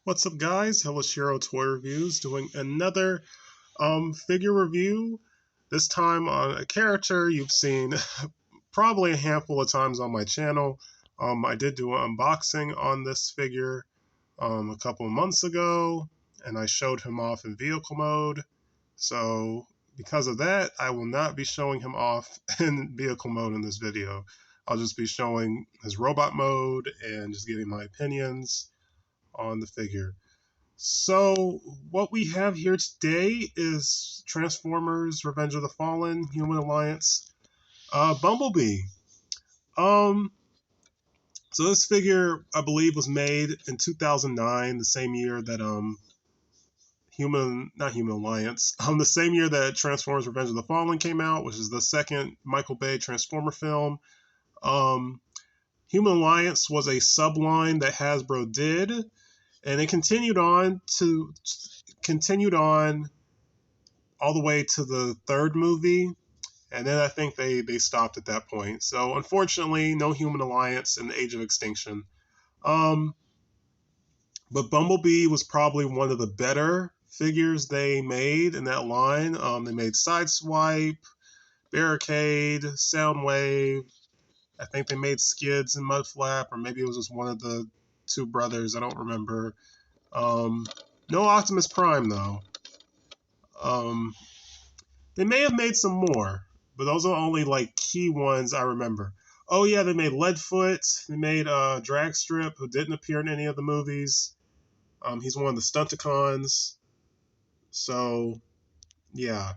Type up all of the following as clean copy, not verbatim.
What's up, guys? Hello Toy Reviews doing another figure review. This time on a character you've seen probably a handful of times on my channel. I did do an unboxing on this figure a couple of months ago, and I showed him off in vehicle mode. So because of that, I will not be showing him off in vehicle mode in this video. I'll just be showing his robot mode and just giving my opinions on the figure. So what we have here today is Transformers Revenge of the Fallen Human Alliance Bumblebee. So this figure, I believe, was made in 2009, the same year that not Human Alliance, the same year that Transformers Revenge of the Fallen came out, which is the second Michael Bay Transformer film. Human Alliance was a subline that Hasbro did, and it continued on all the way to the third movie, and then I think they stopped at that point. So unfortunately, no Human Alliance in the Age of Extinction. But Bumblebee was probably one of the better figures they made in that line. They made Sideswipe, Barricade, Soundwave. I think they made Skids and Mudflap, or maybe it was just one of the two brothers. I don't remember. No Optimus Prime, though. They may have made some more, but those are only like key ones I remember. Oh yeah, they made Leadfoot. They made Dragstrip, who didn't appear in any of the movies. He's one of the Stunticons. So yeah.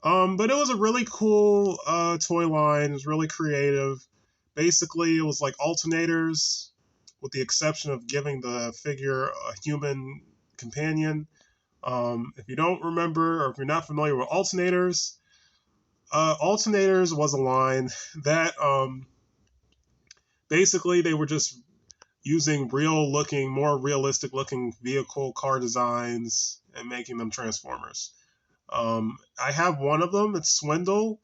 But it was a really cool toy line. It was really creative. Basically, it was like alternators, with the exception of giving the figure a human companion. If you don't remember, or if you're not familiar with alternators, alternators was a line that basically they were just using more realistic looking vehicle car designs and making them Transformers. I have one of them. It's Swindle.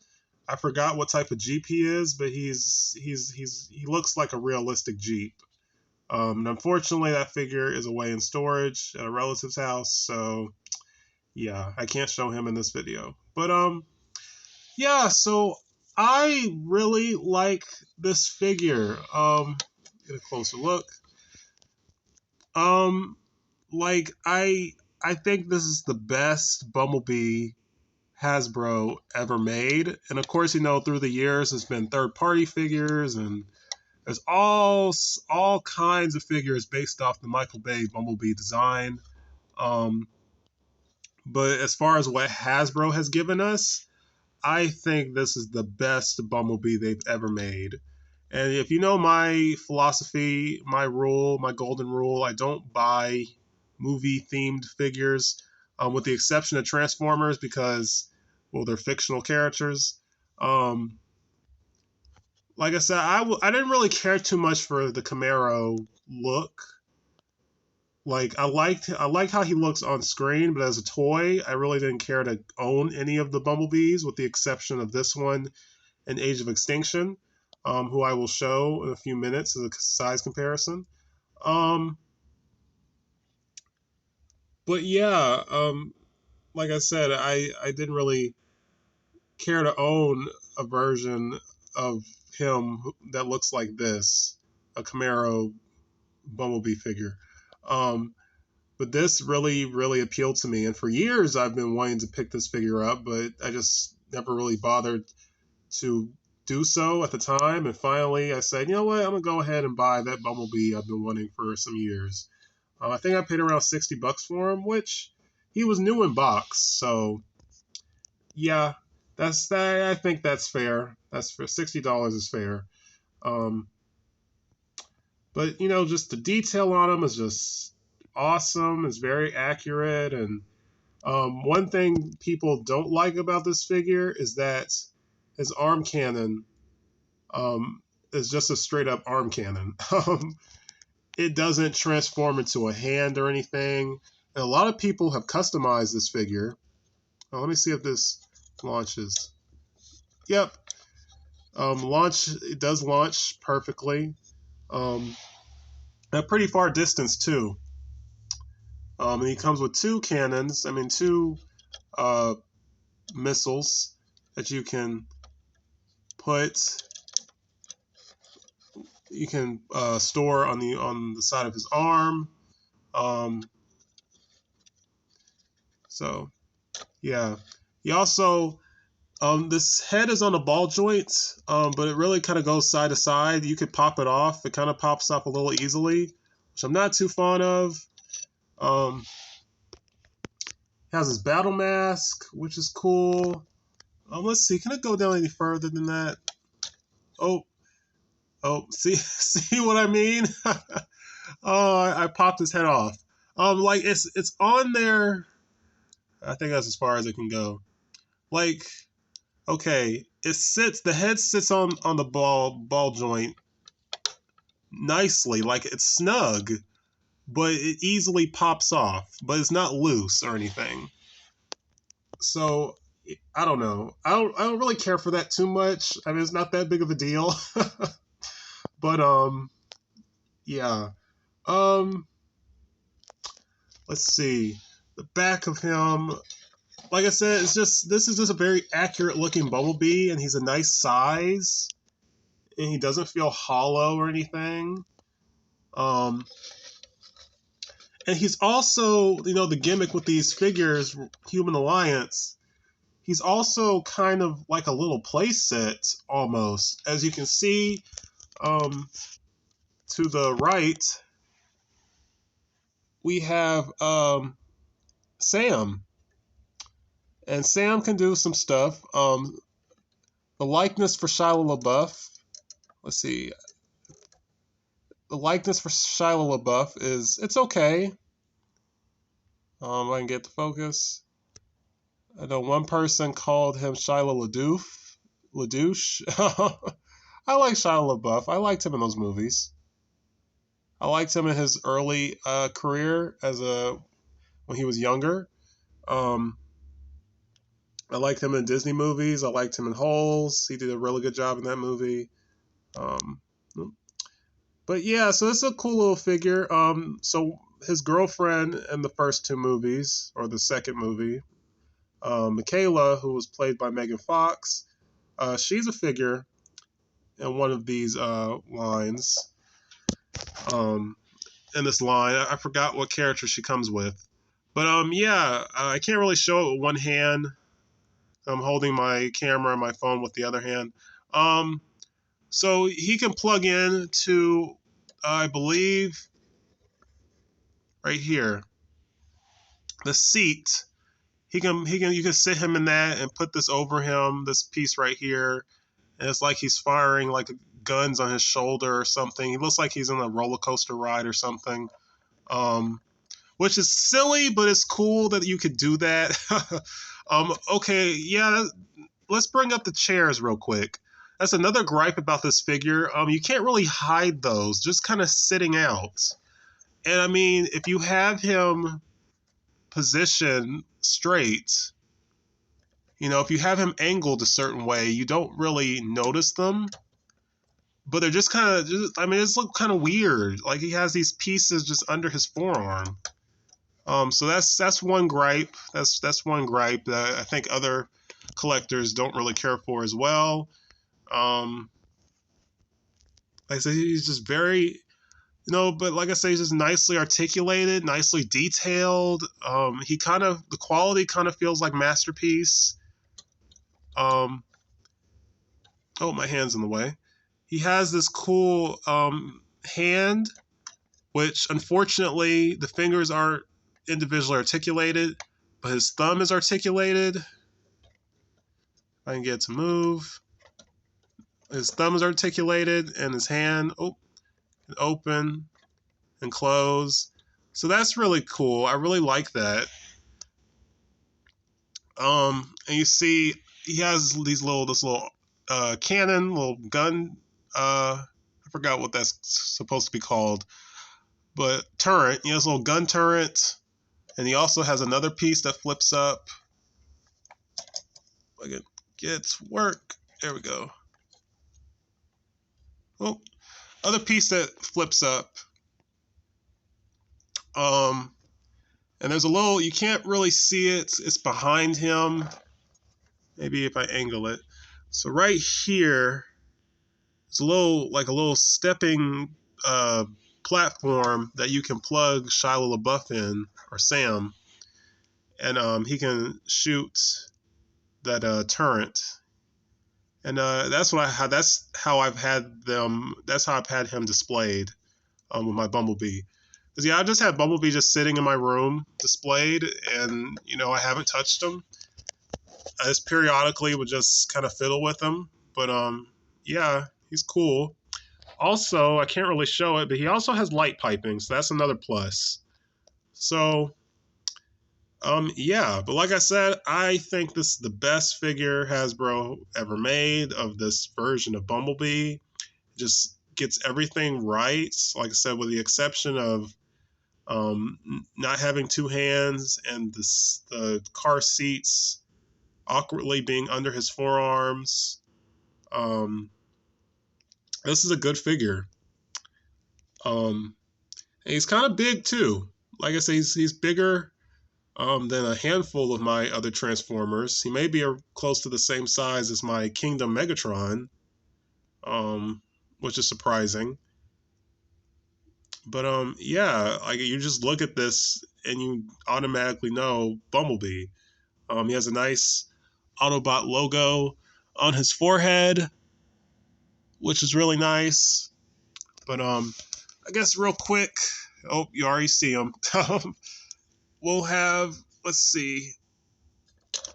I forgot what type of Jeep he is, but he looks like a realistic Jeep. And unfortunately, that figure is away in storage at a relative's house, so yeah, I can't show him in this video. But yeah, so I really like this figure. Get a closer look. Like I think this is the best Bumblebee Hasbro ever made. And of course, through the years, there's been third-party figures, and there's all kinds of figures based off the Michael Bay Bumblebee design. But as far as what Hasbro has given us, I think this is the best Bumblebee they've ever made. And if you know my philosophy, my golden rule, I don't buy movie-themed figures, with the exception of Transformers, because, well, they're fictional characters. Like I said, I didn't really care too much for the Camaro look. Like I liked how he looks on screen, but as a toy, I really didn't care to own any of the Bumblebees, with the exception of this one in Age of Extinction, who I will show in a few minutes as a size comparison. But yeah, like I said, I didn't really care to own a version of him that looks like this, a Camaro Bumblebee figure. But this really, really appealed to me. And for years, I've been wanting to pick this figure up, but I just never really bothered to do so at the time. And finally, I said, you know what? I'm going to go ahead and buy that Bumblebee I've been wanting for some years. I think I paid around $60 for him, which he was new in box. So, yeah, I think that's fair. That's for $60 is fair. But, just the detail on him is just awesome. It's very accurate. And one thing people don't like about this figure is that his arm cannon is just a straight up arm cannon. It doesn't transform into a hand or anything. And a lot of people have customized this figure. Let me see if this launches. Yep. It does launch perfectly. At a pretty far distance too. And he comes with two cannons. I mean, two uh, missiles that you can put. You can store on the side of his arm. Um, so yeah, he also this head is on a ball joint, but it really kind of goes side to side. You could pop it off. It kind of pops up a little easily, which I'm not too fond of. Um, has his battle mask, which is cool. Let's see. Can it go down any further than that? Oh, see, see what I mean? Oh, I popped his head off. Like it's on there. I think that's as far as it can go. Like, okay, it sits. The head sits on the ball joint nicely, like it's snug, but it easily pops off. But it's not loose or anything. So I don't know. I don't really care for that too much. I mean, it's not that big of a deal. But yeah. Um, let's see. The back of him, like I said, this is just a very accurate looking bumblebee, and he's a nice size, and he doesn't feel hollow or anything. Um, and he's also, the gimmick with these figures, Human Alliance. He's also kind of like a little play set almost, as you can see. To the right, we have Sam, and Sam can do some stuff. The likeness for Shia LaBeouf. Let's see. The likeness for Shia LaBeouf it's okay. I can get the focus. I know one person called him Shia LaDouche. I like Shia LaBeouf. I liked him in those movies. I liked him in his early career when he was younger. Um, I liked him in Disney movies. I liked him in Holes. He did a really good job in that movie. Um, but yeah, so it's a cool little figure. So his girlfriend in the first two movies, or the second movie, Michaela, who was played by Megan Fox, she's a figure in one of these lines. In this line, I forgot what character she comes with, but yeah, I can't really show it with one hand. I'm holding my camera and my phone with the other hand. So he can plug in to, I believe, right here, the seat. You can sit him in that and put this over him, this piece right here, and it's like he's firing like guns on his shoulder or something. He looks like he's in a roller coaster ride or something. Which is silly, but it's cool that you could do that. Okay, yeah, let's bring up the chairs real quick. That's another gripe about this figure. You can't really hide those, just kind of sitting out. And I mean, if you have him positioned straight, if you have him angled a certain way, you don't really notice them. But they're just kind of, I mean, it's look kind of weird. Like he has these pieces just under his forearm. So that's one gripe. That's one gripe that I think other collectors don't really care for as well. Like I said, he's just very, but like I say, he's just nicely articulated, nicely detailed. The quality kind of feels like Masterpiece. Oh, my hand's in the way. He has this cool hand, which unfortunately the fingers aren't individually articulated, but his thumb is articulated. I can get it to move. His thumb is articulated, and his hand can open and close. So that's really cool. I really like that. And you see, he has this little cannon, little gun. I forgot what that's supposed to be called, but turret. He has a little gun turret, and he also has another piece that flips up. If I can get to work. There we go. Oh, other piece that flips up. Um, And there's a little, you can't really see it. It's behind him. Maybe if I angle it. So right here, it's a little stepping platform that you can plug Shia LaBeouf in, or Sam, and he can shoot that turret. And that's how I've had them. That's how I've had him displayed with my Bumblebee. Because yeah, I just had Bumblebee just sitting in my room displayed, and I haven't touched him. I just periodically would just kind of fiddle with him, but yeah, he's cool. Also, I can't really show it, but he also has light piping, so that's another plus. So, yeah, but like I said, I think this is the best figure Hasbro ever made of this version of Bumblebee. Just gets everything right, like I said, with the exception of not having two hands and the car seats awkwardly being under his forearms. This is a good figure. And he's kind of big too. Like I say, he's bigger than a handful of my other Transformers. He may be close to the same size as my Kingdom Megatron, which is surprising. But yeah, like you just look at this and you automatically know Bumblebee. He has a nice Autobot logo on his forehead, which is really nice. But I guess real quick, oh, you already see him. We'll have, let's see.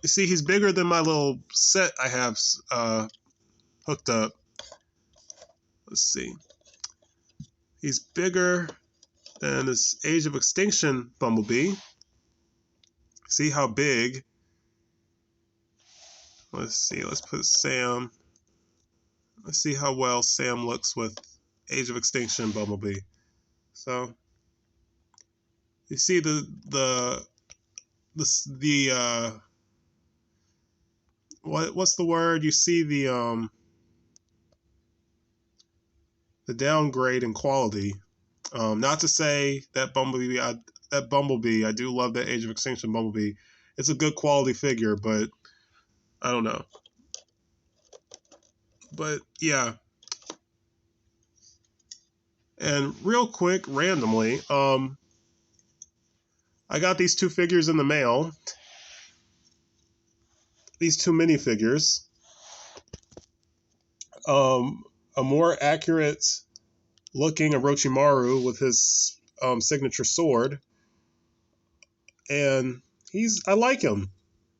You see, he's bigger than my little set I have hooked up. Let's see. He's bigger than this Age of Extinction Bumblebee. See how big? Let's see. Let's put Sam. Let's see how well Sam looks with Age of Extinction Bumblebee. So you see what's the word? You see the downgrade in quality. Not to say that Bumblebee, I do love that Age of Extinction Bumblebee. It's a good quality figure, but I don't know. But yeah. And real quick, randomly, I got these two figures in the mail. These two minifigures. A more accurate looking Orochimaru with his signature sword. And I like him.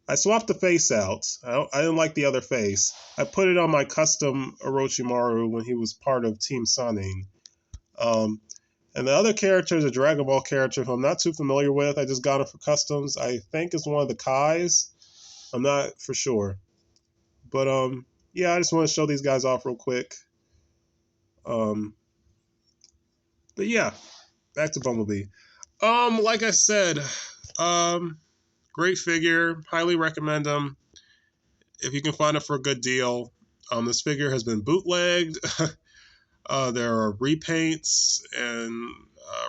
I swapped the face out. I didn't like the other face. I put it on my custom Orochimaru when he was part of Team Sunning. And the other character is a Dragon Ball character who I'm not too familiar with. I just got him for customs. I think it's one of the Kais. I'm not for sure. But yeah, I just want to show these guys off real quick. But yeah, back to Bumblebee. Like I said, great figure. Highly recommend them if you can find it for a good deal. This figure has been bootlegged. There are repaints and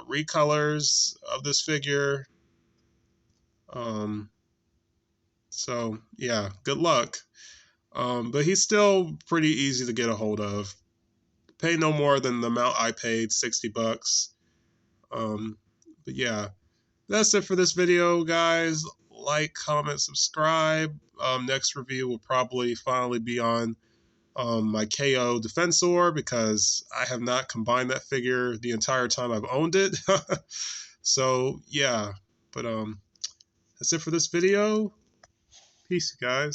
recolors of this figure. So yeah, good luck. But he's still pretty easy to get a hold of. Pay no more than the amount I paid, $60. But yeah, that's it for this video, guys. Like, comment, subscribe. Next review will probably finally be on my KO Defensor, because I have not combined that figure the entire time I've owned it. So yeah, but that's it for this video. Peace, guys.